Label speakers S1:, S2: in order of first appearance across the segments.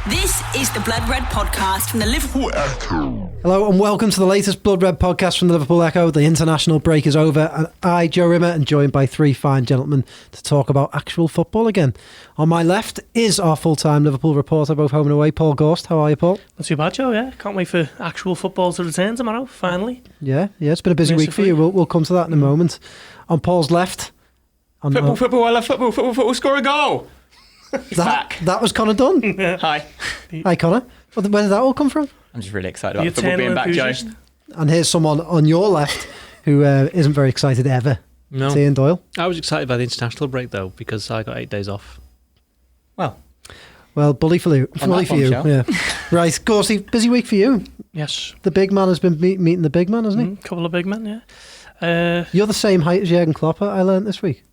S1: This is the Blood Red podcast from the Liverpool Echo.
S2: Hello and welcome to the latest Blood Red podcast from the Liverpool Echo. The international break is over and I, Joe Rimmer, am joined by three fine gentlemen to talk about actual football again. On my left is our full-time Liverpool reporter, both home and away, Paul Gorst. How are you, Paul?
S3: Not too bad, Joe, yeah. Can't wait for actual football to return tomorrow, finally.
S2: Yeah, it's been a busy week for you. We'll come to that in a moment. On Paul's left...
S4: Football, I love football, score a goal.
S2: That was Connor Dunn.
S4: Hi.
S2: Hi, Connor. Where did that all come from?
S4: I'm just really excited about football being back, Joe.
S2: And here's someone on your left who isn't very excited ever.
S5: No.
S2: Ian Doyle.
S5: I was excited by the international break, though, because I got 8 days off.
S2: Well, bully for you. Yeah. Right, Gorsty, busy week for you.
S3: Yes.
S2: The big man has been meeting the big man, hasn't he?
S3: Couple of big men, yeah.
S2: You're the same height as Jurgen Klopp, I learned this week.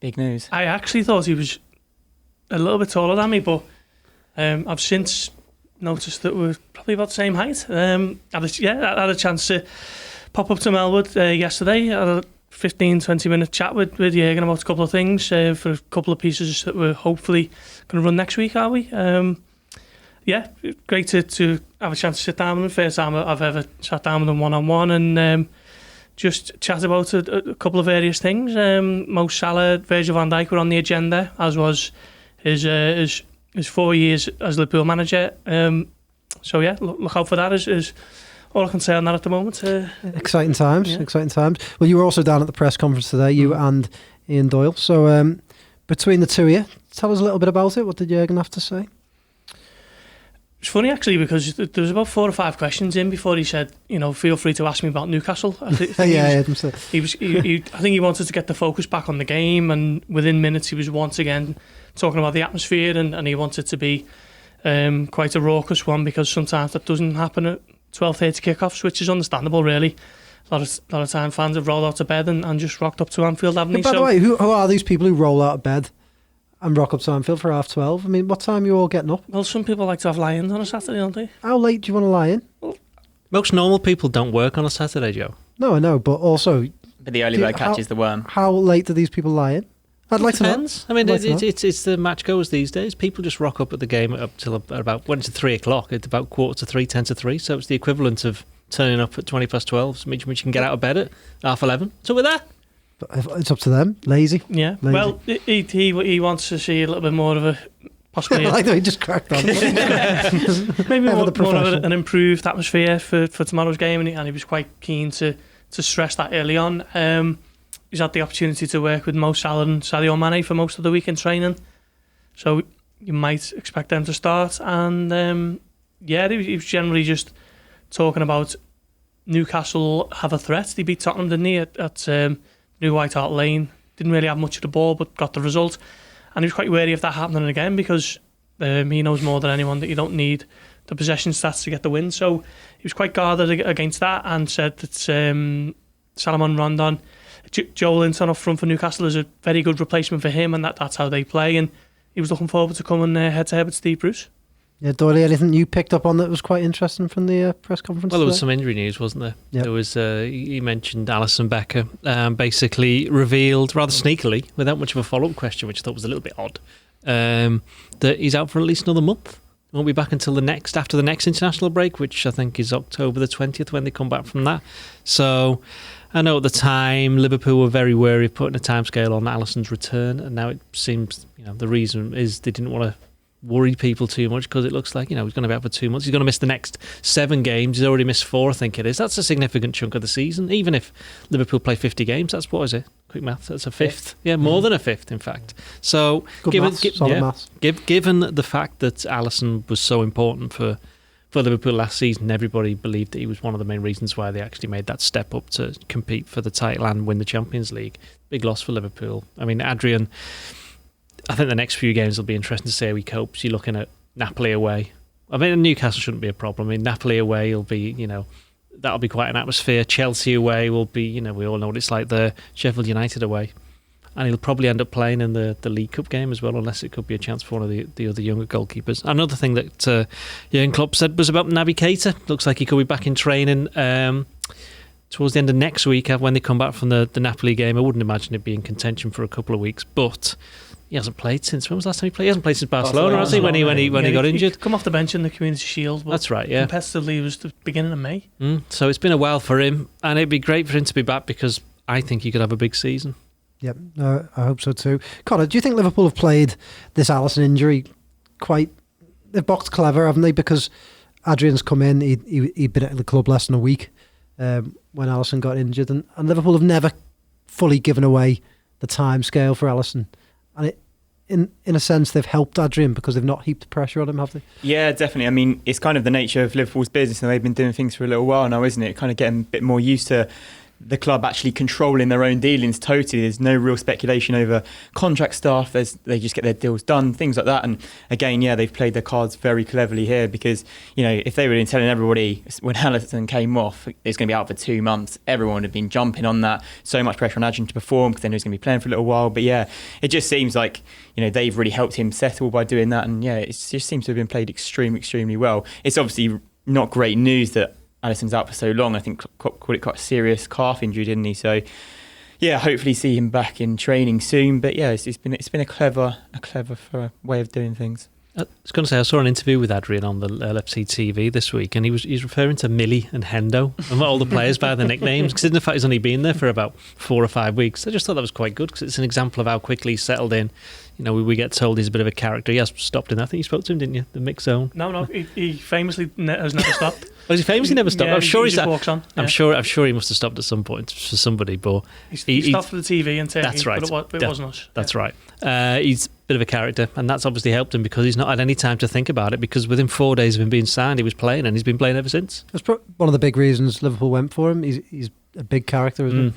S4: Big news.
S3: I actually thought he was a little bit taller than me, but I've since noticed that we're probably about the same height. I had a chance to pop up to Melwood yesterday. I had a 15-20 minute chat with Jurgen about a couple of things for a couple of pieces that we're hopefully going to run next week, are we? Great to have a chance to sit down with him. First time I've ever sat down with him one-on-one and just chat about a couple of various things. Mo Salah, Virgil van Dijk were on the agenda, as was his 4 years as Liverpool manager. Look out for that is all I can say on that at the moment.
S2: Exciting times. Well, you were also down at the press conference today, you and Ian Doyle. So between the two of you, tell us a little bit about it. What did Jurgen have to say?
S3: It's funny actually because there was about 4 or 5 questions in before he said, feel free to ask me about Newcastle. I think I think he wanted to get the focus back on the game, and within minutes he was once again talking about the atmosphere, and he wanted to be quite a raucous one, because sometimes that doesn't happen at 12:30 kickoffs, which is understandable really. A lot of time fans have rolled out of bed and just rocked up to Anfield, haven't they?
S2: By the way, who are these people who roll out of bed and rock up to Anfield for 12:30? I mean, what time are you all getting up?
S3: Well, some people like to have lie-ins on a Saturday, don't they?
S2: How late do you want to lie in?
S5: Most normal people don't work on a Saturday, Joe.
S2: No, I know, but also...
S4: But the early bird catches the worm.
S2: How late do these people lie in? I'd like to know.
S5: I mean, it's the match goers these days. People just rock up at the game up till about, when it's 3 o'clock, it's about 2:45, 10 to 3, so it's the equivalent of turning up at 12, which you can get out of bed at 11:30. So with that...
S2: It's up to them. Lazy.
S3: Yeah.
S2: Lazy.
S3: Well, he wants to see a little bit more of a possibly.
S2: I like the way he just cracked on.
S3: Maybe more of an improved atmosphere for tomorrow's game, and he was quite keen to stress that early on. He's had the opportunity to work with Mo Salah and Sadio Mane for most of the week in training, so you might expect them to start. And he was generally just talking about Newcastle have a threat. They beat Tottenham, didn't he, at New White Hart Lane. Didn't really have much of the ball, but got the result. And he was quite wary of that happening again, because he knows more than anyone that you don't need the possession stats to get the win. So he was quite guarded against that, and said that Salomon Rondon, Joel Linton up front for Newcastle is a very good replacement for him, and that's how they play. And he was looking forward to coming head to head with Steve Bruce.
S2: Yeah, Doyle, anything you picked up on that was quite interesting from the press conference?
S5: Well, there was some injury news, wasn't there?
S2: Yep.
S5: There was. He mentioned Alisson Becker, basically revealed rather sneakily, without much of a follow-up question, which I thought was a little bit odd, that he's out for at least another month. Won't be back until after the next international break, which I think is October the 20th when they come back from that. So I know at the time Liverpool were very wary of putting a timescale on Alisson's return, and now it seems the reason is they didn't want to worry people too much, because it looks like he's going to be out for 2 months. He's going to miss the next 7 games. He's already missed 4, I think it is. That's a significant chunk of the season. Even if Liverpool play 50 games, that's, what is it? Quick math. That's a fifth. Yeah, more than a fifth, in fact. So given the fact that Alisson was so important for Liverpool last season, everybody believed that he was one of the main reasons why they actually made that step up to compete for the title and win the Champions League. Big loss for Liverpool. I mean, Adrian, I think the next few games will be interesting to see how he copes. You're looking at Napoli away. I mean, Newcastle shouldn't be a problem. I mean, Napoli away will be, that'll be quite an atmosphere. Chelsea away will be, we all know what it's like there. Sheffield United away. And he'll probably end up playing in the League Cup game as well, unless it could be a chance for one of the other younger goalkeepers. Another thing that Jurgen Klopp said was about Naby Keita. Looks like he could be back in training. towards the end of next week, when they come back from the Napoli game, I wouldn't imagine he'd be in contention for a couple of weeks. But he hasn't played since, when was the last time he played? He hasn't played since Barcelona, has he? When he got injured.
S3: He come off the bench in the Community Shield.
S5: That's right, yeah.
S3: Competitively, it was the beginning of May.
S5: So it's been a while for him, and it'd be great for him to be back because I think he could have a big season.
S2: Yep, I hope so too. Connor, do you think Liverpool have played this Alisson injury quite... They've boxed clever, haven't they? Because Adrian's come in, he'd been at the club less than a week when Alisson got injured, and Liverpool have never fully given away the time scale for Alisson. And in a sense, they've helped Adrian because they've not heaped pressure on him, have they?
S4: Yeah, definitely. I mean, it's kind of the nature of Liverpool's business, and they've been doing things for a little while now, isn't it? Kind of getting a bit more used to the club actually controlling their own dealings totally. There's no real speculation over contract stuff. They just get their deals done, things like that. And again, yeah, they've played their cards very cleverly here because, you know, if they were telling everybody when Alisson came off, it's going to be out for 2 months, everyone would have been jumping on that. So much pressure on Adrian to perform because they know he's going to be playing for a little while. But yeah, it just seems like, you know, they've really helped him settle by doing that. And yeah, it just seems to have been played extremely well. It's obviously not great news that Alisson's out for so long. I think Klopp called it quite a serious calf injury, didn't he? So yeah, hopefully see him back in training soon. But yeah, it's been a clever way of doing things.
S5: I was going to say, I saw an interview with Adrian on the LFC TV this week, and he's referring to Millie and Hendo and all the players by their nicknames, because in fact he's only been there for about 4 or 5 weeks. I just thought that was quite good because it's an example of how quickly he's settled in. You know, we get told he's a bit of a character. He has stopped in. I think you spoke to him, didn't you? The mix zone.
S3: No, he famously has never stopped.
S5: Oh, he famously never stopped.
S3: Yeah,
S5: I'm sure
S3: he just walks on.
S5: I'm sure he must have stopped at some point for somebody, but
S3: he stopped for the TV and
S5: that's right.
S3: But it wasn't us.
S5: That's right. He's a bit of a character, and that's obviously helped him because he's not had any time to think about it. Because within 4 days of him being signed, he was playing, and he's been playing ever since.
S2: That's one of the big reasons Liverpool went for him. He's a big character, isn't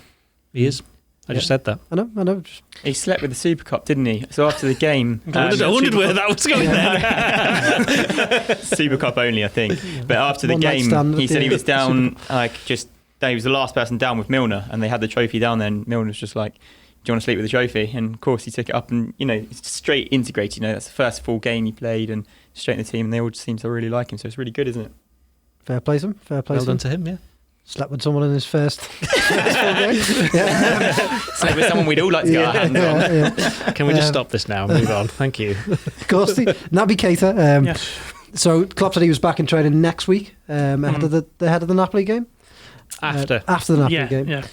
S2: he?
S5: He is. I just said that.
S2: I know.
S4: He slept with the Super Cup, didn't he? So after the game...
S5: I wondered where that was going there.
S4: Super Cup only, I think. But after the game, he said he was down, he was the last person down with Milner, and they had the trophy down there, and Milner was just like, do you want to sleep with the trophy? And of course he took it up, and, you know, it's straight integrated. You know, that's the first full game he played, and straight in the team, and they all just seem to really like him. So it's really good, isn't it?
S2: Fair play to him.
S5: Well done to him, yeah.
S2: Slept with someone in his first game.
S4: Slept with someone we'd all like to get our hands on.
S5: Yeah. Can we just stop this now and move on? Thank you.
S2: Gorsty, Naby Keita.
S3: Yes.
S2: So Klopp said he was back in training next week ahead of the Napoli game.
S5: After
S2: the Napoli game.
S3: Yeah.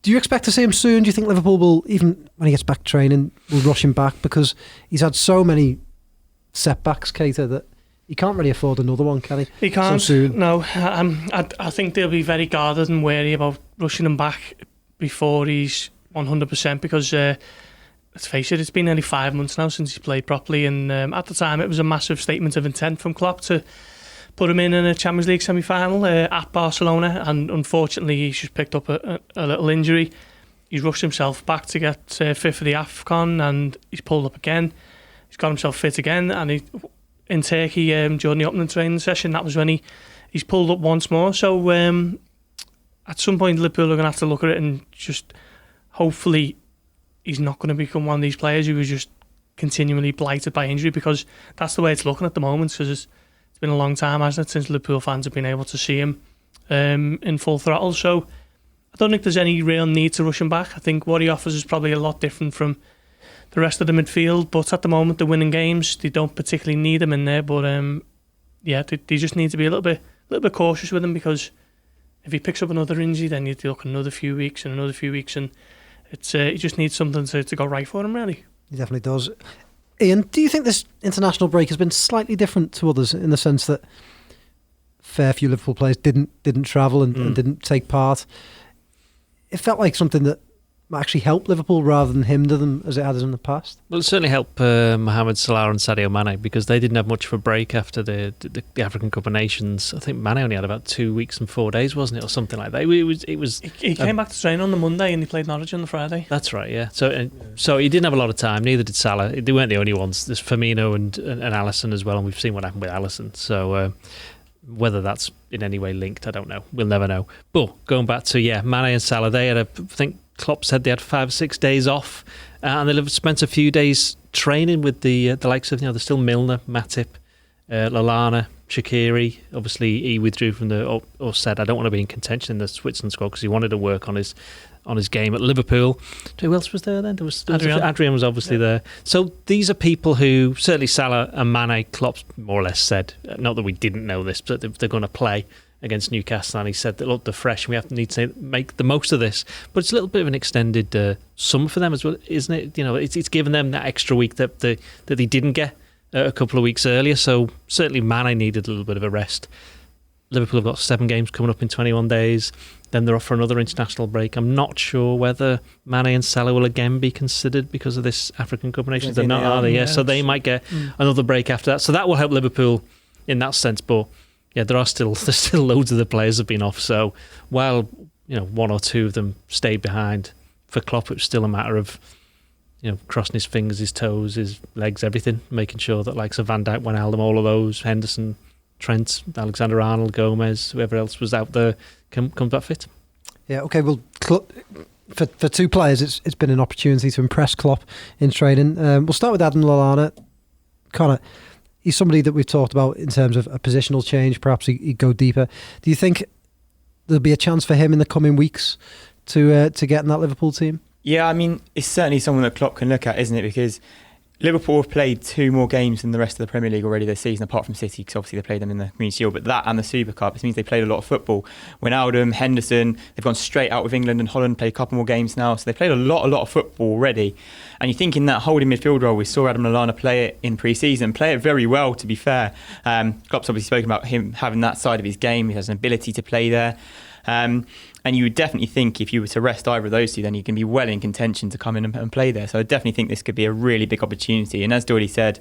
S2: Do you expect to see him soon? Do you think Liverpool will, even when he gets back training, will rush him back? Because he's had so many setbacks, Keita, that he can't really afford another one, can he?
S3: He can't.
S2: So soon.
S3: No, I think they'll be very guarded and wary about rushing him back before he's 100%, because let's face it, it's been nearly 5 months now since he played properly, and at the time it was a massive statement of intent from Klopp to put him in a Champions League semi-final at Barcelona, and unfortunately he's just picked up a little injury. He's rushed himself back to get fit for the AFCON, and he's pulled up again. He's got himself fit again, and in Turkey during the opening training session, that was when he's pulled up once more. So at some point Liverpool are going to have to look at it and just hopefully he's not going to become one of these players who is just continually blighted by injury, because that's the way it's looking at the moment, because it's been a long time, hasn't it, since Liverpool fans have been able to see him in full throttle. So I don't think there's any real need to rush him back. I think what he offers is probably a lot different from the rest of the midfield, but at the moment they're winning games. They don't particularly need him in there, but they just need to be a little bit cautious with him, because if he picks up another injury, then you'd look another few weeks, and it's he just needs something to go right for him, really.
S2: He definitely does. Ian, do you think this international break has been slightly different to others in the sense that fair few Liverpool players didn't travel and didn't take part? It felt like something that actually helped Liverpool rather than hinder them as it has in the past.
S5: Well, it certainly helped Mohamed Salah and Sadio Mane, because they didn't have much of a break after the African Cup of Nations. I think Mane only had about 2 weeks and 4 days, wasn't it, or something like that.
S3: He came back to train on the Monday and he played Norwich on the Friday.
S5: That's right, yeah. So he didn't have a lot of time. Neither did Salah. They weren't the only ones. There's Firmino and Alisson as well, and we've seen what happened with Alisson. So whether that's in any way linked, I don't know. We'll never know. But going back to Mane and Salah, they had I think Klopp said they had 5 or 6 days off, and they've spent a few days training with the likes of, there's still Milner, Matip, Lallana, Shaqiri, obviously he withdrew from or said I don't want to be in contention in the Switzerland squad because he wanted to work on his game at Liverpool. Who else was there then? There was Adrian was obviously there. So these are people who, certainly Salah and Mane, Klopp's more or less said, not that we didn't know this, but they're going to play against Newcastle, and he said that look, they're fresh and we need to make the most of this. But it's a little bit of an extended summer for them as well, isn't it? It's given them that extra week that they didn't get a couple of weeks earlier. So certainly Mane needed a little bit of a rest. Liverpool have got 7 games coming up in 21 days. Then they're off for another international break. I'm not sure whether Mane and Salah will again be considered because of this African Cup of Nations. They're not, are they? Yeah. So they might get another break after that. So that will help Liverpool in that sense. But yeah, there's still loads of the players have been off. So while one or two of them stayed behind, for Klopp it's still a matter of crossing his fingers, his toes, his legs, everything, making sure that like Van Dijk, Wijnaldum, all of those, Henderson, Trent, Alexander-Arnold, Gomez, whoever else was out there comes back fit.
S2: Yeah, okay. Well, for 2 players, it's been an opportunity to impress Klopp in training. We'll start with Adam Lallana. Connor, he's somebody that we've talked about in terms of a positional change. Perhaps he'd go deeper. Do you think there'll be a chance for him in the coming weeks to get in that Liverpool team?
S4: Yeah, I mean, it's certainly someone that Klopp can look at, isn't it? Because Liverpool have played 2 more games than the rest of the Premier League already this season, apart from City, because obviously they played them in the Community Shield, but that and the Super Cup, it means they played a lot of football. Wijnaldum, Henderson, they've gone straight out with England and Holland, played a couple more games now, so they played a lot of football already. And you think in that holding midfield role, we saw Adam Lallana play it in pre-season, play it very well, to be fair. Klopp's obviously spoken about him having that side of his game, he has an ability to play there. And you would definitely think if you were to rest either of those 2, then you can be well in contention to come in and play there. So I definitely think this could be a really big opportunity. And as Doyle said,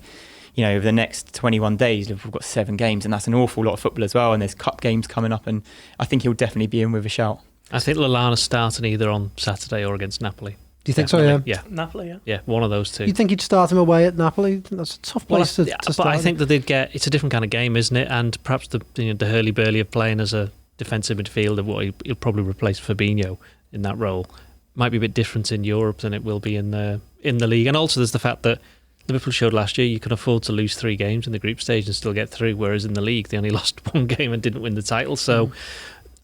S4: over the next 21 days, Liverpool have got 7 games, and that's an awful lot of football as well. And there's cup games coming up, and I think he'll definitely be in with a shout.
S5: I think Lallana's starting either on Saturday or against Napoli.
S2: Do you think so?
S5: Yeah.
S3: Napoli, yeah.
S5: Yeah, one of those 2.
S2: You think he'd start him away at Napoli? That's a tough place to start.
S5: But I think that it's a different kind of game, isn't it? And perhaps the hurly-burly of playing as a defensive midfielder, what he'll probably replace Fabinho in that role, might be a bit different in Europe than it will be in the league. And also there's the fact that Liverpool showed last year you can afford to lose 3 games in the group stage and still get through, whereas in the league they only lost 1 game and didn't win the title. So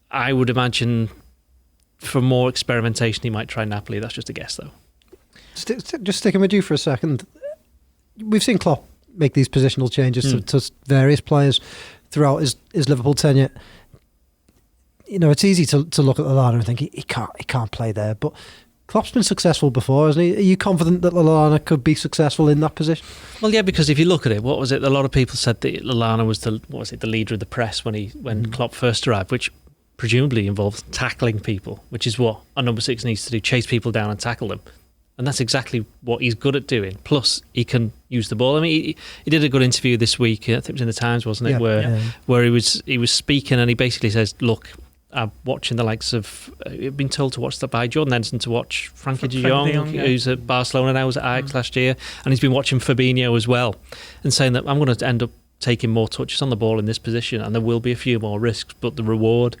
S5: I would imagine for more experimentation he might try Napoli. That's just a guess though.
S2: Just sticking with you for a second, we've seen Klopp make these positional changes to various players throughout his Liverpool tenure. It's easy to look at Lallana and think he can't play there, but Klopp's been successful before, hasn't he? Are you confident that Lallana could be successful in that position?
S5: Well, yeah, because if you look at it, what was it? A lot of people said that Lallana was the leader of the press when Klopp first arrived, which presumably involves tackling people, which is what a number 6 needs to do: chase people down and tackle them. And that's exactly what he's good at doing. Plus, he can use the ball. I mean, he did a good interview this week. I think it was in the Times, wasn't it? Where he was speaking, and he basically says, "Look, I'm watching the likes of. I've been told to watch that by Jordan Henderson, to watch Frankie de Jong, who's at Barcelona now, was at Ajax last year, and he's been watching Fabinho as well, and saying that I'm going to end up taking more touches on the ball in this position, and there will be a few more risks, but the reward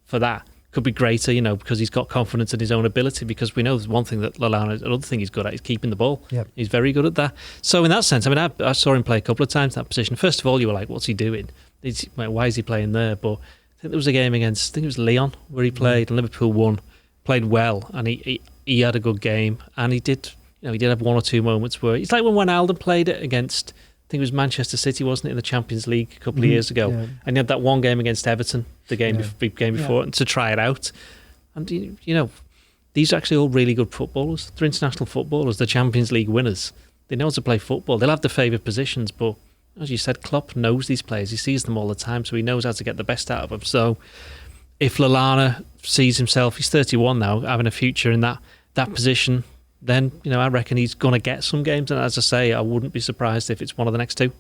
S5: for that could be greater, because he's got confidence in his own ability. Because we know there's one thing that Lallana, another thing he's good at is keeping the ball. Yep. He's very good at that. So in that sense, I mean, I saw him play a couple of times in that position. First of all, you were like, what's he doing? Why is he playing there? But I think there was a game against, I think it was Lyon, where he played, and Liverpool won, played well, and he had a good game, and he did have 1 or 2 moments where it's like when Wijnaldum played it against, I think it was Manchester City, wasn't it, in the Champions League a couple of years ago, and he had that 1 game against Everton, the game before, and to try it out. And these are actually all really good footballers. They're international footballers. They're Champions League winners. They know how to play football. They'll have the favoured positions, but as you said, Klopp knows these players. He sees them all the time, so he knows how to get the best out of them. So if Lallana sees himself, he's 31 now, having a future in that position, then I reckon he's going to get some games. And as I say, I wouldn't be surprised if it's one of the next 2.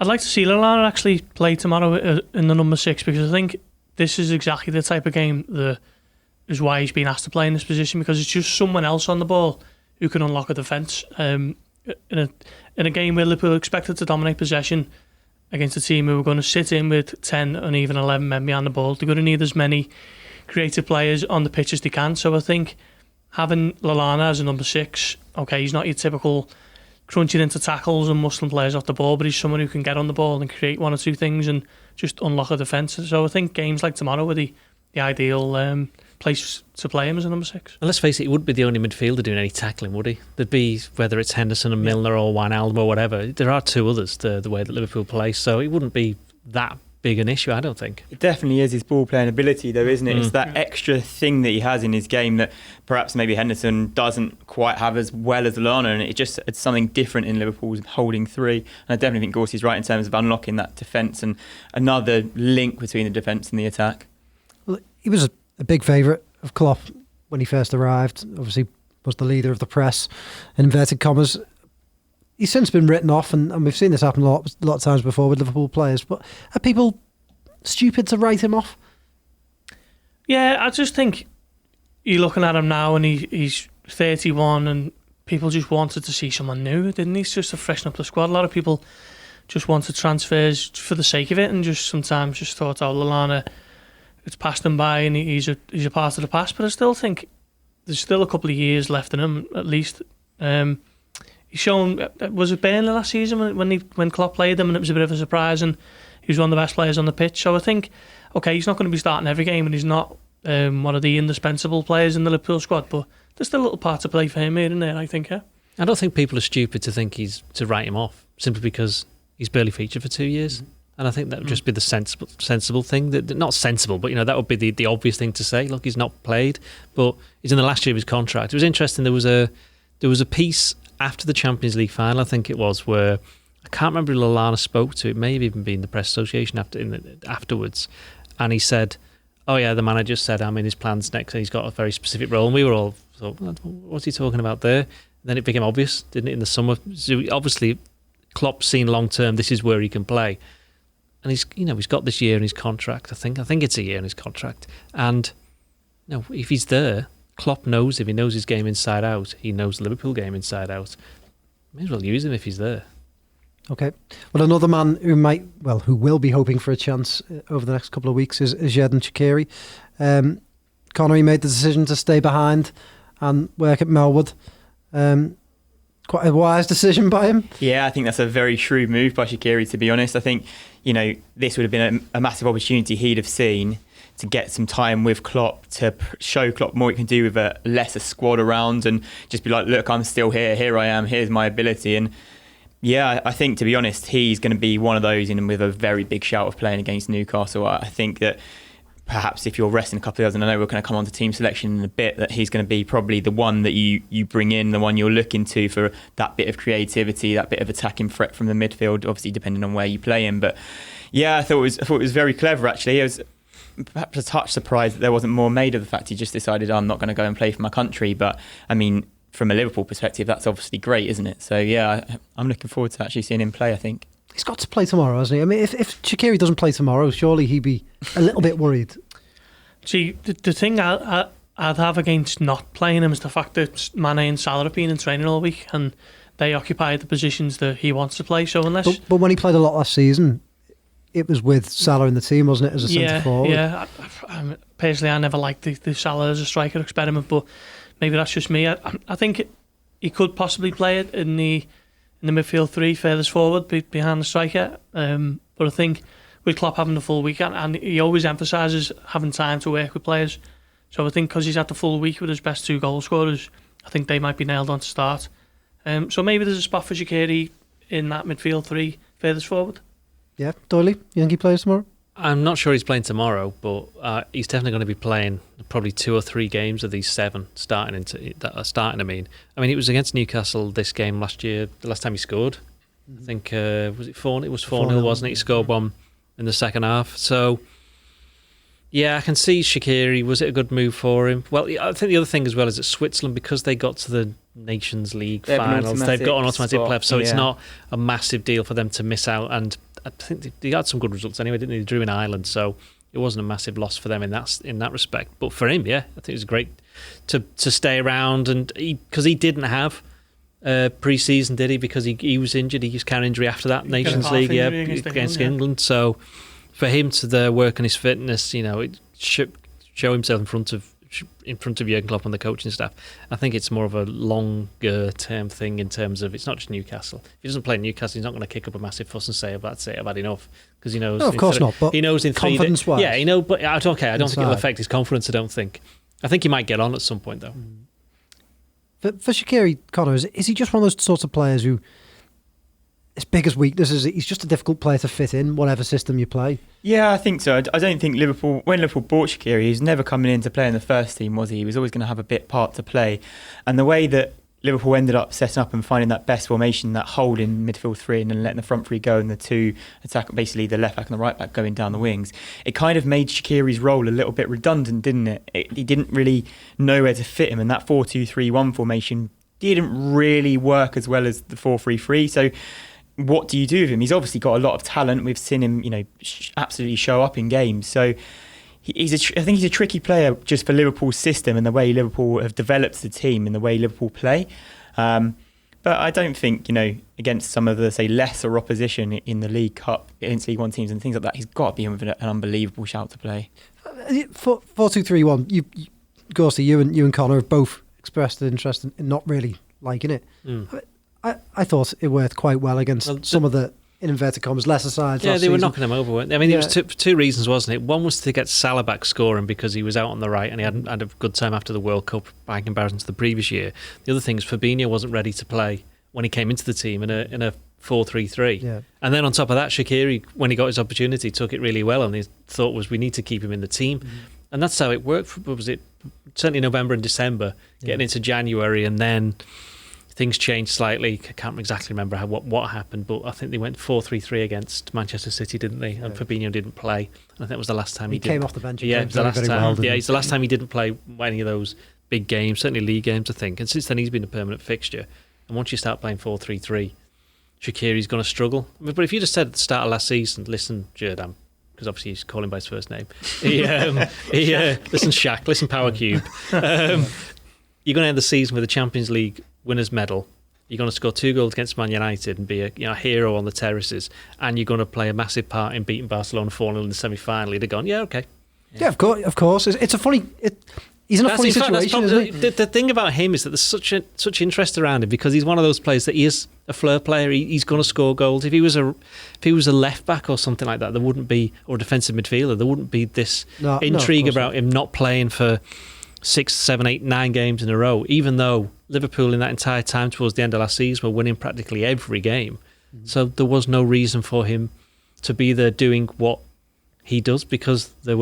S3: I'd like to see Lallana actually play tomorrow in the number 6, because I think this is exactly the type of game that is why he's been asked to play in this position, because it's just someone else on the ball who can unlock a defence. In a game where Liverpool are expected to dominate possession against a team who are going to sit in with 10 and even 11 men behind the ball, they're going to need as many creative players on the pitch as they can. So I think having Lallana as a number 6, okay, he's not your typical crunching into tackles and muscling players off the ball, but he's someone who can get on the ball and create one or two things and just unlock a defence. So I think games like tomorrow are the ideal place to play him as a number 6.
S5: And let's face it, he wouldn't be the only midfielder doing any tackling, would he? There'd be, whether it's Henderson and Milner or Wijnaldum or whatever, there are two others, the way that Liverpool play, so it wouldn't be that big an issue, I don't think.
S4: It definitely is his ball playing ability though, isn't it? It's that extra thing that he has in his game that perhaps maybe Henderson doesn't quite have as well as Lallana, and it's something different in Liverpool's holding three. And I definitely think Gorst is right in terms of unlocking that defence and another link between the defence and the attack.
S2: Well, he was a big favourite of Klopp when he first arrived. Obviously was the leader of the press, in inverted commas. He's since been written off, and we've seen this happen a lot of times before with Liverpool players, but are people stupid to write him off?
S3: Yeah, I just think you're looking at him now and he's 31 and people just wanted to see someone new, didn't he? It's just to freshen up the squad. A lot of people just wanted transfers for the sake of it and just sometimes just thought, oh, Lallana, it's passed him by and he's a part of the past, but I still think there's still a couple of years left in him, at least. He's shown, was it Burnley last season when Klopp played him and it was a bit of a surprise and he was one of the best players on the pitch. So I think, okay, he's not going to be starting every game and he's not one of the indispensable players in the Liverpool squad, but there's still a little part to play for him here and there, I think, yeah.
S5: I don't think people are stupid to think to write him off simply because he's barely featured for 2 years. And I think that would just be the sensible thing. Not sensible, but that would be the obvious thing to say. Look, he's not played, but he's in the last year of his contract. It was interesting. There was a piece after the Champions League final, I think it was, where I can't remember who Lallana spoke to. It may have even been the press association afterwards, and he said, "Oh yeah, the manager said I'm in his plans next. And he's got a very specific role." And we were all thought, "What's he talking about there?" And then it became obvious, didn't it, in the summer? So obviously, Klopp's seen long term. This is where he can play. And he's got this year in his contract. I think it's a year in his contract. And if he's there, Klopp knows him. He knows his game inside out. He knows the Liverpool game inside out. May as well use him if he's there.
S2: Okay. Well, another man who will be hoping for a chance over the next couple of weeks is Xherdan Shaqiri. Connor, he made the decision to stay behind and work at Melwood. Quite a wise decision by him. Yeah,
S4: I think that's a very shrewd move by Shaqiri, to be honest. I think, this would have been a massive opportunity he'd have seen to get some time with Klopp, to show Klopp more he can do with a lesser squad around and just be like, look, I'm still here I am, here's my ability. And yeah, I think, to be honest, he's going to be one of those with a very big shout of playing against Newcastle. I think that perhaps if you're resting a couple of others, and I know we're going to come on to team selection in a bit, that he's going to be probably the one that you bring in, the one you're looking to for that bit of creativity, that bit of attacking threat from the midfield, obviously depending on where you play him. But yeah, I thought it was very clever, actually. It was perhaps a touch surprised that there wasn't more made of the fact he just decided, I'm not going to go and play for my country. But I mean, from a Liverpool perspective, that's obviously great, isn't it? So yeah, I'm looking forward to actually seeing him play, I think.
S2: He's got to play tomorrow, hasn't he? I mean, if Shaqiri doesn't play tomorrow, surely he'd be a little bit worried.
S3: See, the thing I'd have against not playing him is the fact that Mane and Salah have been in training all week and they occupy the positions that he wants to play. So unless,
S2: but when he played a lot last season, it was with Salah in the team, wasn't it, as a centre forward?
S3: Yeah. Personally, I never liked the Salah as a striker experiment, but maybe that's just me. I think he could possibly play it in the midfield three, furthest forward, behind the striker. But I think with Klopp having the full week, and he always emphasises having time to work with players. So I think because he's had the full week with his best two goal scorers, I think they might be nailed on to start. So maybe there's a spot for Shaqiri in that midfield three, furthest forward.
S2: Yeah, Doyle, you think he plays tomorrow?
S5: I'm not sure he's playing tomorrow, but he's definitely going to be playing probably 2 or 3 games of these 7 starting. I mean, it was against Newcastle this game last year. The last time he scored, I think was it 4? It was 4-0, wasn't it? He scored one in the second half. So yeah, I can see Shaqiri. Was it a good move for him? Well, I think the other thing as well is that Switzerland, because they got to the Nations League finals, they've got an automatic playoff, so it's not a massive deal for them to miss out. And I think they had some good results anyway, didn't they? They drew in Ireland, so it wasn't a massive loss for them in that respect. But for him, yeah, I think it was great to stay around, and because he didn't have pre-season, did he? Because he was injured. He just carried injury after that Nations League, against England. So for him to work on his fitness, show himself in front of in front of Jurgen Klopp and the coaching staff. I think it's more of a longer term thing in terms of it's not just Newcastle. If he doesn't play Newcastle, he's not going to kick up a massive fuss and say, "That's it, I've had enough," because he knows.
S2: No, of course not. But
S5: he knows in
S2: confidence-wise,
S5: yeah, he knows. But okay, I don't think it'll affect his confidence. I don't think. I think he might get on at some point though.
S2: For Shaqiri, Connor, is he just one of those sorts of players who, his biggest weakness is he's just a difficult player to fit in whatever system you play?
S4: Yeah, I think so. I don't think when Liverpool bought Shaqiri, he was never coming in to play in the first team, was he? He was always going to have a bit part to play. And the way that Liverpool ended up setting up and finding that best formation, that hold in midfield three and then letting the front three go and the two attack, basically the left back and the right back going down the wings, it kind of made Shaqiri's role a little bit redundant, didn't it? He didn't really know where to fit him, and that 4-2-3-1 formation didn't really work as well as the 4-3-3. So what do you do with him? He's obviously got a lot of talent. We've seen him, absolutely show up in games. So I think he's a tricky player just for Liverpool's system and the way Liverpool have developed the team and the way Liverpool play. But I don't think, against some of the, say, lesser opposition in the League Cup, against League One teams and things like that, he's got to be in with an unbelievable shout to play.
S2: 4-2-3-1, Gorsty, you and Connor have both expressed an interest in not really liking it. I thought it worked quite well against some of the, in inverted commas, lesser sides.
S5: Yeah, they were knocking him over, weren't they? I mean, there was two reasons, wasn't it? One was to get Salah back scoring because he was out on the right and he hadn't had a good time after the World Cup by comparison to the previous year. The other thing is Fabinho wasn't ready to play when he came into the team in a 4-3-3. Yeah. And then on top of that, Shaqiri, when he got his opportunity, took it really well, and his thought was we need to keep him in the team. And that's how it worked. Was it certainly November and December, getting into January, and then things changed slightly. I can't exactly remember what happened, but I think they went 4-3-3 against Manchester City, didn't they? And Fabinho didn't play. I think that was the last time he
S2: came off the bench.
S5: Yeah, it was the last time. Yeah, it's the last time he didn't play any of those big games, certainly league games, I think. And since then, he's been a permanent fixture. And once you start playing 4-3-3, Shaqiri's going to struggle. But if you just said at the start of last season, listen, Jerdam, because obviously he's calling by his first name. Listen, Shaq, listen, Power Cube. You're going to end the season with a Champions League winners' medal. You're going to score 2 goals against Man United and be a hero on the terraces, and you're going to play a massive part in beating Barcelona 4-0 in the semi-final. You'd have gone, yeah, okay.
S2: Yeah, of course. It's a funny. He's in a funny situation, isn't he?
S5: The thing about him is that there's such interest around him because he's one of those players that he is a flair player. He's going to score goals. If he was a left back or something like that, there wouldn't be, or a defensive midfielder, there wouldn't be this intrigue about him not playing for 6, 7, 8, 9 games in a row, even though Liverpool in that entire time towards the end of last season were winning practically every game. So there was no reason for him to be there doing what he does because there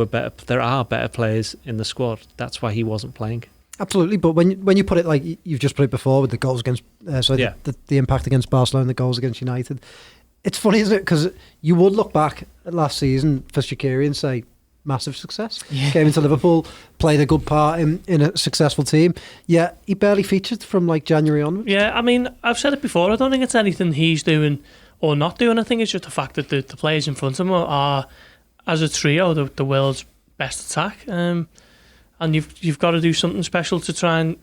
S5: are better players in the squad. That's why he wasn't playing.
S2: Absolutely, but when you put it like you've just put it before with the goals against the impact against Barcelona, the goals against United, it's funny, isn't it? Because you would look back at last season for Shaqiri and say, massive success. Came into Liverpool, played a good part in a successful team. Yeah, he barely featured from like January onwards.
S3: Yeah, I mean, I've said it before. I don't think it's anything he's doing or not doing. I think it's just the fact that the players in front of him are, as a trio, the world's best attack. And you've got to do something special to try and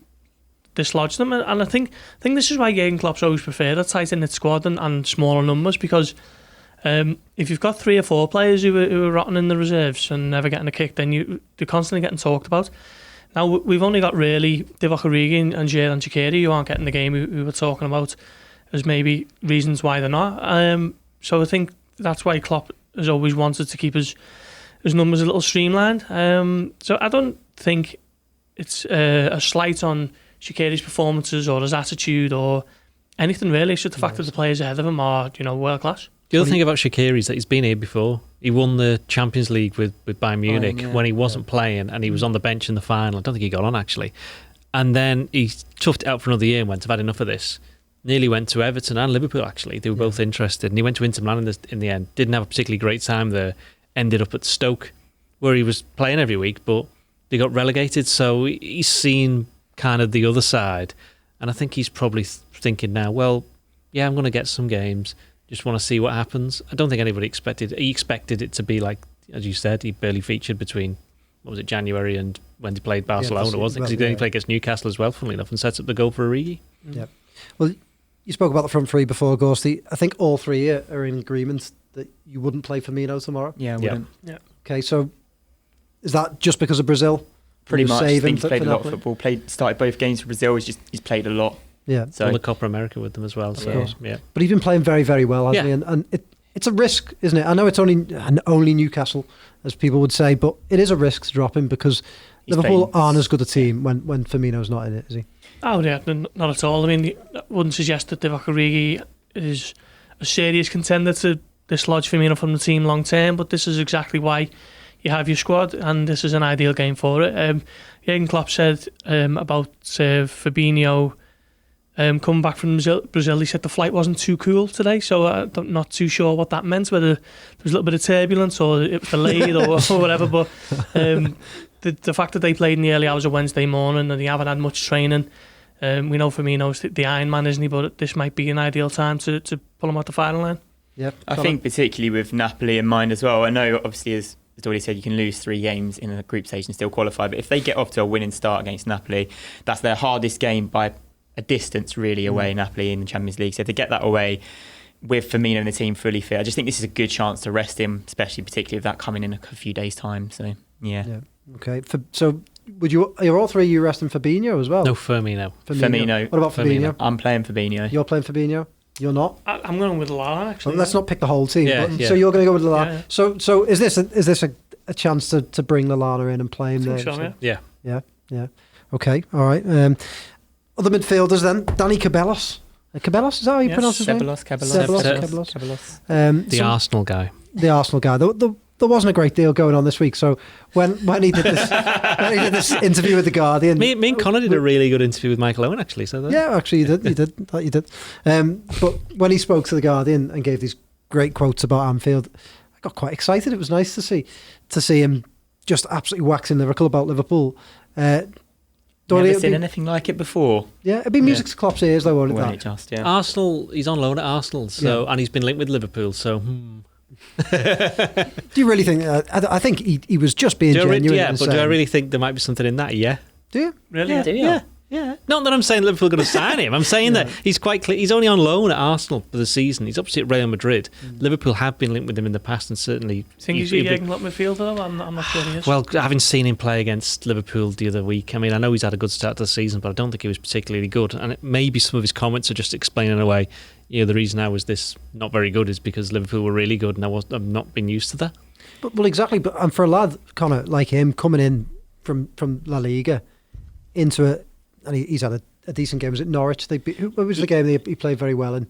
S3: dislodge them. And I think this is why Jurgen Klopp's always preferred a tight-knit squad and smaller numbers, because if you've got 3 or 4 players who are rotting in the reserves and never getting a kick, then they're constantly getting talked about. Now, we've only got really Divock Origi and Xherdan Shaqiri who aren't getting the game who we're talking about as maybe reasons why they're not. So I think that's why Klopp has always wanted to keep his numbers a little streamlined. So I don't think it's a slight on Shaqiri's performances or his attitude or anything really. It's just the fact that the players ahead of him are, world class.
S5: The other thing about Shaqiri is that he's been here before. He won the Champions League with Bayern Munich when he wasn't playing, and he was on the bench in the final. I don't think he got on, actually. And then he toughed it out for another year and went, I've had enough of this. Nearly went to Everton and Liverpool, actually. They were both interested. And he went to Inter Milan in the end. Didn't have a particularly great time there. Ended up at Stoke, where he was playing every week, but they got relegated. So he's seen kind of the other side. And I think he's probably thinking now, well, yeah, I'm going to get some games. Just want to see what happens. I don't think anybody expected. He expected it to be like, as you said, he barely featured between, January and when he played Barcelona, wasn't it? Because he played against Newcastle as well, funnily enough, and sets up the goal for Origi.
S2: Yeah. Well, you spoke about the front three before, Gorsty. I think all three are in agreement that you wouldn't play Firmino tomorrow.
S4: Yeah, I wouldn't.
S3: Yeah.
S2: Okay, so is that just because of Brazil?
S4: Pretty much. I think he's
S2: for
S4: played a lot of
S2: Napoli.
S4: football. Started both games for Brazil. He's played a lot.
S2: Yeah.
S5: So on the Copa America with them as well. So yeah.
S2: But he's been playing very, very well, hasn't he? And it's a risk, isn't it? I know it's only Newcastle, as people would say, but it is a risk to drop him because Liverpool aren't as good a team when Firmino's not in it, is he?
S3: Oh yeah, not at all. I mean, I wouldn't suggest that Divock Origi is a serious contender to dislodge Firmino from the team long term, but this is exactly why you have your squad, and this is an ideal game for it. Jurgen Klopp said about Fabinho coming back from Brazil, he said the flight wasn't too cool today, so I'm not too sure what that meant, whether there was a little bit of turbulence or it was delayed or whatever, but the fact that they played in the early hours of Wednesday morning and they haven't had much training, we know Firmino's the Iron Man, isn't he, but this might be an ideal time to pull him out the firing line.
S2: Yep.
S4: I think particularly with Napoli in mind as well, I know obviously as Doyle said, you can lose 3 games in a group stage and still qualify, but if they get off to a winning start against Napoli, that's their hardest game by a distance really away, Napoli in the Champions League. So to get that away with Firmino and the team fully fit, I just think this is a good chance to rest him, especially particularly with that coming in a few days' time. So yeah.
S2: Okay. So are all three of you resting Fabinho as well?
S5: No, Firmino.
S2: What about Fabinho?
S4: I'm playing Fabinho.
S2: You're playing Fabinho? You're not?
S3: I'm going with Lallana, actually.
S2: Well, let's not pick the whole team.
S5: Yeah,
S2: So you're going to go with Lallana.
S3: Yeah.
S2: So is this a chance to bring Lallana in and play him there?
S3: So, yeah.
S2: Yeah. Okay. All right. Other midfielders then. Dani Ceballos. Ceballos, is that how you pronounce his name?
S4: Ceballos.
S5: The Arsenal guy.
S2: The Arsenal guy. There wasn't a great deal going on this week. So when he did this interview with the Guardian,
S5: Me and Connor did a really good interview with Michael Owen actually. So
S2: yeah, actually you did. Thought you did. But when he spoke to the Guardian and gave these great quotes about Anfield, I got quite excited. It was nice to see him just absolutely waxing lyrical about Liverpool.
S4: Never seen anything like it before.
S2: Yeah, it'd be music to Klopp's ears though, won't it?
S4: Won't it just, yeah.
S5: Arsenal, he's on loan at Arsenal, and he's been linked with Liverpool. So,
S2: Do you really think? I think he was just being genuine.
S5: Do I really think there might be something in that? Yeah.
S2: Do you
S3: really?
S5: Yeah,
S3: Do you?
S5: Yeah. Not that I'm saying Liverpool are going to sign him. I'm saying that he's quite clear. He's only on loan at Arsenal for the season. He's obviously at Real Madrid. Liverpool have been linked with him in the past, and certainly.
S3: Think he's a Jurgen Klopp midfielder though? I'm not sure he is.
S5: Well, having seen him play against Liverpool the other week, I mean, I know he's had a good start to the season, but I don't think he was particularly good. And maybe some of his comments are just explaining away. The reason I was this not very good is because Liverpool were really good, and I've not been used to that.
S2: Well, exactly. But for a lad, Connor, like him, coming in from La Liga into it, and he's had a decent game. Was it Norwich? What was the game he played very well in?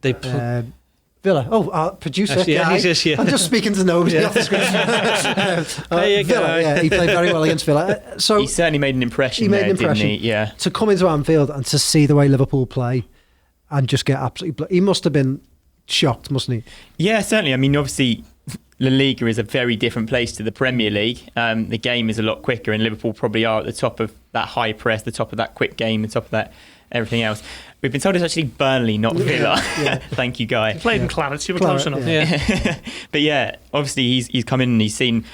S5: They
S2: Villa. Oh, our producer.
S5: I'm
S2: just speaking to nobody off the screen. Villa. Yeah, he played very well against Villa. So
S4: he certainly made an impression. Didn't he? Yeah.
S2: To come into Anfield and to see the way Liverpool play and just get absolutely. He must have been shocked, mustn't he?
S4: Yeah, certainly. I mean, obviously, La Liga is a very different place to the Premier League. The game is a lot quicker, and Liverpool probably are at the top of that high press, the top of that quick game, the top of that everything else. We've been told it's actually Burnley, not Villa.
S2: Yeah.
S4: Thank you, Guy.
S3: He played in Claret, you were close enough.
S5: Yeah.
S4: But yeah, obviously he's come in and he's seen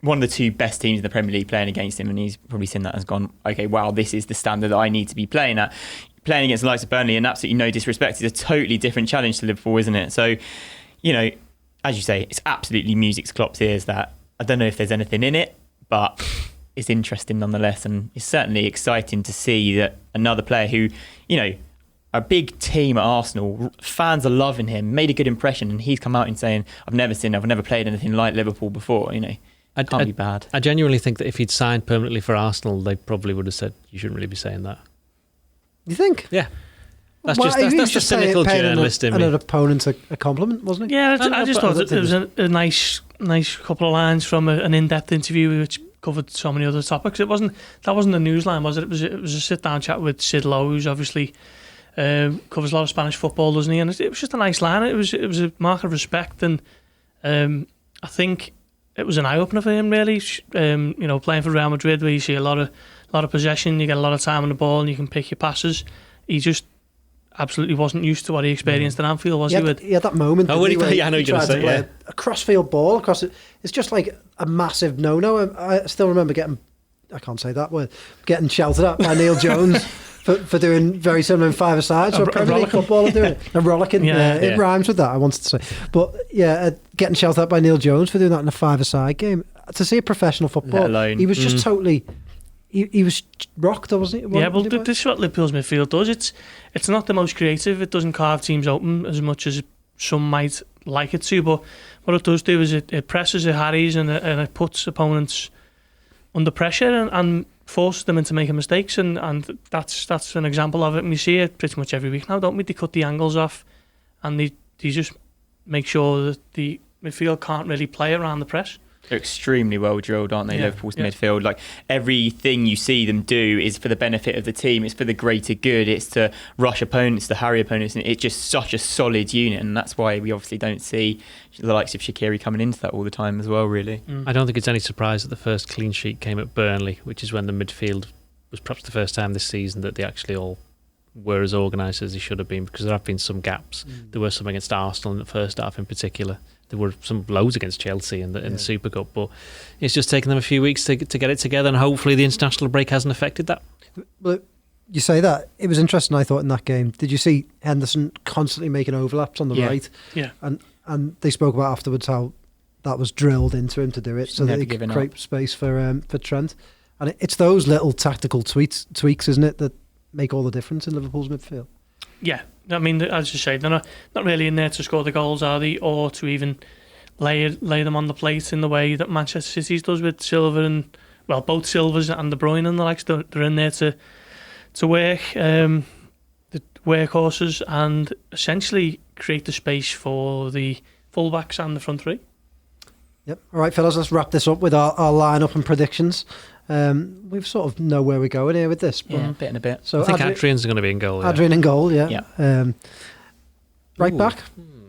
S4: one of the 2 best teams in the Premier League playing against him, and he's probably seen that and has gone, okay, wow, this is the standard that I need to be playing at. Playing against the likes of Burnley, and absolutely no disrespect, it's a totally different challenge to Liverpool, isn't it? So, as you say, it's absolutely music to Klopp's ears. That I don't know if there's anything in it, but it's interesting nonetheless, and it's certainly exciting to see that another player who, a big team at Arsenal, fans are loving him, made a good impression, and he's come out and saying, I've never played anything like Liverpool before. Can't be bad.
S5: I genuinely think that if he'd signed permanently for Arsenal, they probably would have said you shouldn't really be saying that.
S2: You think?
S5: Yeah. That's the cynical journalist in me.
S2: An opponent a compliment, wasn't it?
S3: Yeah, I just thought it was a nice couple of lines from an in-depth interview which covered so many other topics. That wasn't a news line, was it? It was a sit-down chat with Sid Lowe, who's obviously covers a lot of Spanish football, doesn't he? And it was just a nice line. It was a mark of respect, and I think it was an eye-opener for him, really. Playing for Real Madrid, where you see a lot of possession, you get a lot of time on the ball, and you can pick your passes. He just absolutely wasn't used to what he experienced at Anfield, was he?
S2: He had that moment.
S5: Oh, I know you're going to say, yeah.
S2: A cross-field ball across it. It's just like a massive no-no. I still remember I can't say that word, getting shouted at by Neil Jones for doing very similar in five-a-side. So a Premier League footballer doing it. A rollicking. It rhymes with that, I wanted to say. But yeah, getting shouted at by Neil Jones for doing that in a five-a-side game. to see a professional football, he was just totally. He was rocked, wasn't he?
S3: Yeah, well, this is what Liverpool's midfield does. It's not the most creative. It doesn't carve teams open as much as some might like it to. But what it does do is it presses, it harries, and it puts opponents under pressure and forces them into making mistakes. And that's an example of it. And we see it pretty much every week now, don't we? They cut the angles off, and they just make sure that the midfield can't really play around the press.
S4: They're extremely well drilled, aren't they, Liverpool's midfield? Like, everything you see them do is for the benefit of the team. It's for the greater good. It's to rush opponents, to harry opponents. And it's just such a solid unit. And that's why we obviously don't see the likes of Shaqiri coming into that all the time as well, really.
S5: I don't think it's any surprise that the first clean sheet came at Burnley, which is when the midfield was perhaps the first time this season that they actually all were as organised as they should have been, because there have been some gaps. There were some against Arsenal in the first half in particular. There were some loads against Chelsea in the Super Cup, but it's just taken them a few weeks to get it together, and hopefully the international break hasn't affected that.
S2: Well, you say that. It was interesting, I thought, in that game. Did you see Henderson constantly making overlaps on the right?
S3: Yeah.
S2: And they spoke about afterwards how that was drilled into him to do it, so that he could create space for Trent. And it's those little tactical tweaks, isn't it, that make all the difference in Liverpool's midfield?
S3: Yeah, I mean, as you say, they're not really in there to score the goals, are they? Or to even lay them on the plate in the way that Manchester City's does with Silva and, well, both Silvas and De Bruyne and the likes. They're in there to work, the workhorses, and essentially create the space for the fullbacks and the front three.
S2: Yep. All right, fellas, let's wrap this up with our lineup and predictions. We've sort of know where we're going here with this. But
S4: A bit and a bit.
S2: So
S5: I think Adrian's going to be in goal.
S2: Adrian in goal, yeah. Right back?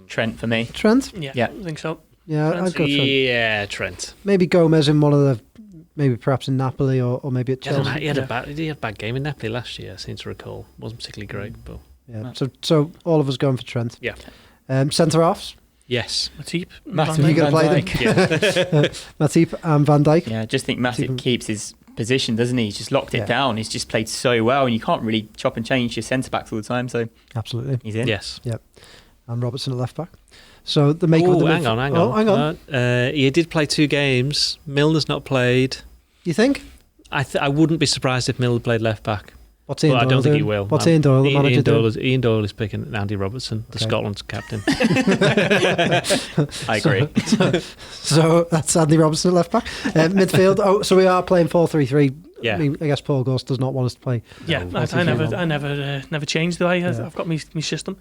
S4: Trent for me.
S2: Trent?
S3: Yeah, I think so.
S2: Yeah,
S3: Trent.
S2: I'd go Trent.
S5: Yeah, Trent.
S2: Maybe Gomez in one of the, maybe perhaps in Napoli or maybe at Chelsea.
S5: He had a bad game in Napoli last year, I seem to recall. Wasn't particularly great, but...
S2: Yeah, so all of us going for Trent.
S5: Yeah.
S2: Centre-halves?
S5: Yes.
S3: Matip.
S2: Matip, you going to play them? Matip and Van Dijk.
S4: Yeah, I just think Matip keeps his position, doesn't he? He's just locked it down. He's just played so well, and you can't really chop and change your centre-backs all the time, so...
S2: Absolutely.
S4: He's in.
S5: Yes.
S2: Yep. And Robertson at left-back. So the make of the...
S5: hang on. He did play 2 games. Milner's not played.
S2: You think?
S5: I wouldn't be surprised if Milner played left-back.
S2: What's Ian Doyle
S5: I don't think
S2: doing?
S5: he will.
S2: What's Ian Doyle, the manager, doing?
S5: Ian Doyle is picking Andy Robertson, the Scotland captain.
S4: I agree.
S2: So that's Andy Robertson at left back. Midfield. So we are playing 4-3-3.
S5: Yeah.
S2: I guess Paul Gorst does not want us to play.
S3: Yeah, I never changed the way. I've got my system.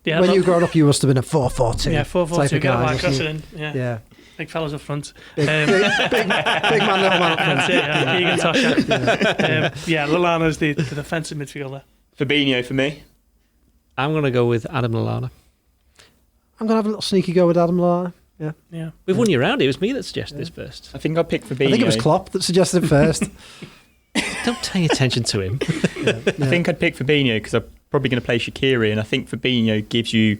S3: Yeah,
S2: when you were growing up, you must have been a 4-4-2.
S3: Yeah, 4-4-2. Get back, cross it in.
S2: Yeah.
S3: Big fellas up front.
S2: Big man, little man up front.
S3: That's it, Egan Tosha. Lallana's the defensive midfielder.
S4: Fabinho for me.
S5: I'm going to go with Adam Lallana.
S2: I'm going to have a little sneaky go with Adam Lallana.
S3: Yeah.
S5: We've won you around. It was me that suggested this first.
S4: I think I'll pick Fabinho.
S2: I think it was Klopp that suggested it first.
S5: Don't pay attention to him.
S4: I think I'd pick Fabinho because I'm probably going to play Shaqiri, and I think Fabinho gives you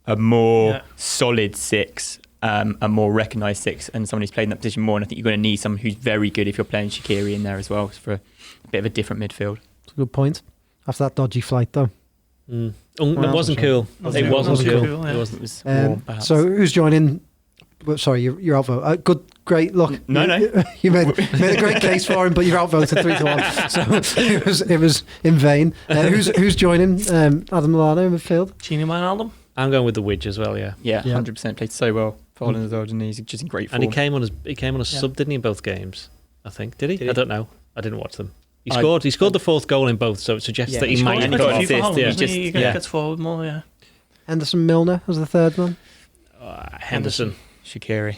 S4: a more solid 6, a more recognised 6, and someone who's played in that position more. And I think you're going to need someone who's very good if you're playing Shaqiri in there as well, for a bit of a different midfield.
S2: That's a good point. After that dodgy flight, though.
S5: It wasn't cool. It wasn't cool.
S4: It was warm, perhaps.
S2: So who's joining? Well, sorry, you're outvoted. Great look.
S4: No.
S2: You made a great case for him, but you're outvoted 3-1. So it was in vain. Who's joining Adam Lallana in midfield?
S3: Gini Wijnaldum.
S5: I'm going with the Widge as well. Yeah.
S4: 100%. Played so well for Holland as well, and he's just in great form.
S5: And he came on as sub, didn't he, in both games? I think. Did he? I don't know. I didn't watch them. He scored the 4th goal in both, so it suggests that he might have got an assist.
S3: He gets forward more. Yeah.
S2: Henderson, Milner was the third one.
S5: Henderson.
S4: Shaqiri.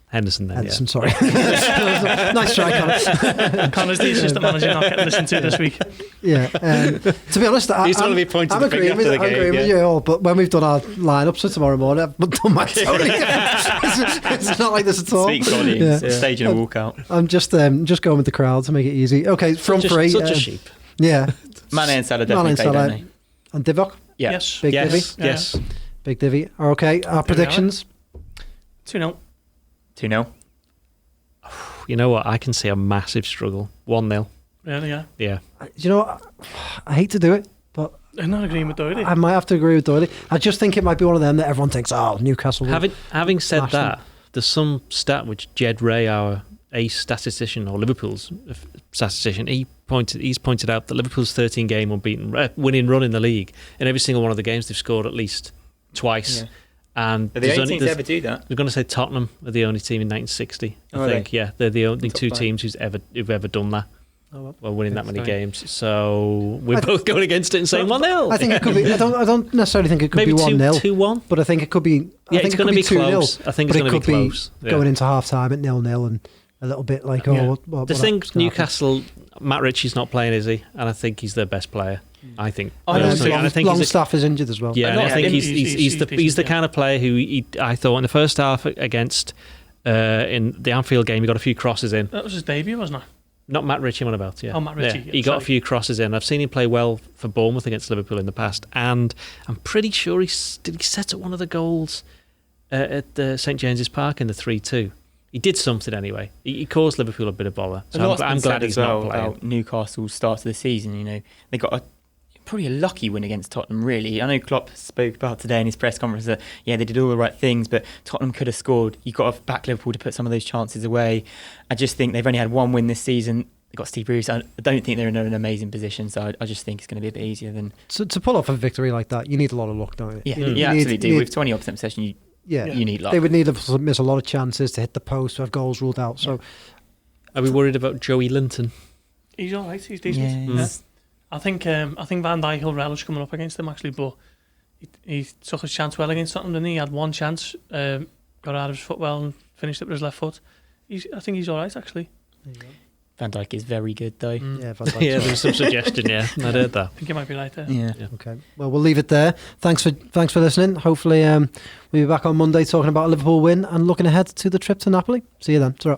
S5: Henderson,
S2: sorry. Nice try, Connor.
S3: Connor's the assistant manager not getting listened to this week.
S2: Yeah. To be honest, I'm agreeing with you all, but when we've done our lineups for tomorrow morning, I've done my totally. It's not like this at all.
S4: Speak volumes. Staging a walkout.
S2: I'm just going with the crowd to make it easy. Okay, front three.
S5: Such a sheep.
S2: Yeah.
S4: Mane and Salah definitely played, don't they?
S2: And Divock?
S4: Yeah.
S3: Yes.
S2: Big Divvy?
S5: Yes.
S2: Big Divvy. Okay, our predictions?
S3: 2-0.
S4: 2-0.
S5: You know what? I can see a massive struggle. 1-0.
S3: Really, yeah.
S5: Yeah.
S2: You know what? I hate to do it, but
S3: I'm not agreeing with Doyle.
S2: I might have to agree with Doyle. I just think it might be one of them that everyone thinks, Newcastle.
S5: Having said that, there's some stat which Jed Ray, our ace statistician, or Liverpool's statistician, he's pointed out that Liverpool's 13-game unbeaten winning run in the league, in every single one of the games they've scored at least twice.
S4: Yeah.
S5: And
S4: they're the only teams to ever do that.
S5: We're going to say Tottenham are the only team in 1960. I think. Yeah, they're the only two teams who've ever done that. Well, winning that many games. So we're both going against it and saying 1-0.
S2: I think it could be. I don't necessarily think it could
S5: maybe
S2: be 1-0.
S5: 2-1.
S2: But I think it could be.
S5: Yeah, it's going to be close. I think it's going to be close.
S2: Going into half time at 0-0 and a little bit like,
S5: the thing, Newcastle, Matt Ritchie's not playing, is he? And I think he's their best player. I think.
S2: Longstaff is injured as well.
S5: Yeah, and I think he's the kind of player who I thought in the first half against in the Anfield game, he got a few crosses in.
S3: That was his debut, wasn't it?
S5: Not Matt Ritchie, I'm on about, yeah.
S3: Oh, Matt Ritchie.
S5: Yeah, he got a few crosses in. I've seen him play well for Bournemouth against Liverpool in the past, and I'm pretty sure he set up one of the goals at the St James's Park in the 3-2. He did something anyway. He caused Liverpool a bit of bother. So I'm glad he's not playing.
S4: About Newcastle's start to the season, they got probably a lucky win against Tottenham, really. I know Klopp spoke about today in his press conference that, they did all the right things, but Tottenham could have scored. You've got to back Liverpool to put some of those chances away. I just think they've only had one win this season. They've got Steve Bruce. I don't think they're in an amazing position, so I just think it's going to be a bit easier than...
S2: So to pull off a victory like that, you need a lot of luck, don't you?
S4: Yeah, you absolutely do. With 20% possession, you need luck.
S2: They would need to miss a lot of chances to hit the post, to have goals ruled out. So,
S5: are we worried about Joey Linton?
S3: He's all right. He's decent. Yeah. I think Van Dijk will relish coming up against him actually, but he took his chance well against Tottenham, didn't he? He had one chance, got out of his foot well and finished it with his left foot. I think he's all right actually.
S4: Van Dijk is very good though.
S2: Yeah, Van Dijk's
S5: there was some suggestion. Yeah, I heard that.
S3: I think he might be right there.
S4: Yeah.
S2: Okay. Well, we'll leave it there. Thanks for listening. Hopefully, we'll be back on Monday talking about a Liverpool win and looking ahead to the trip to Napoli. See you then. Ta-ra.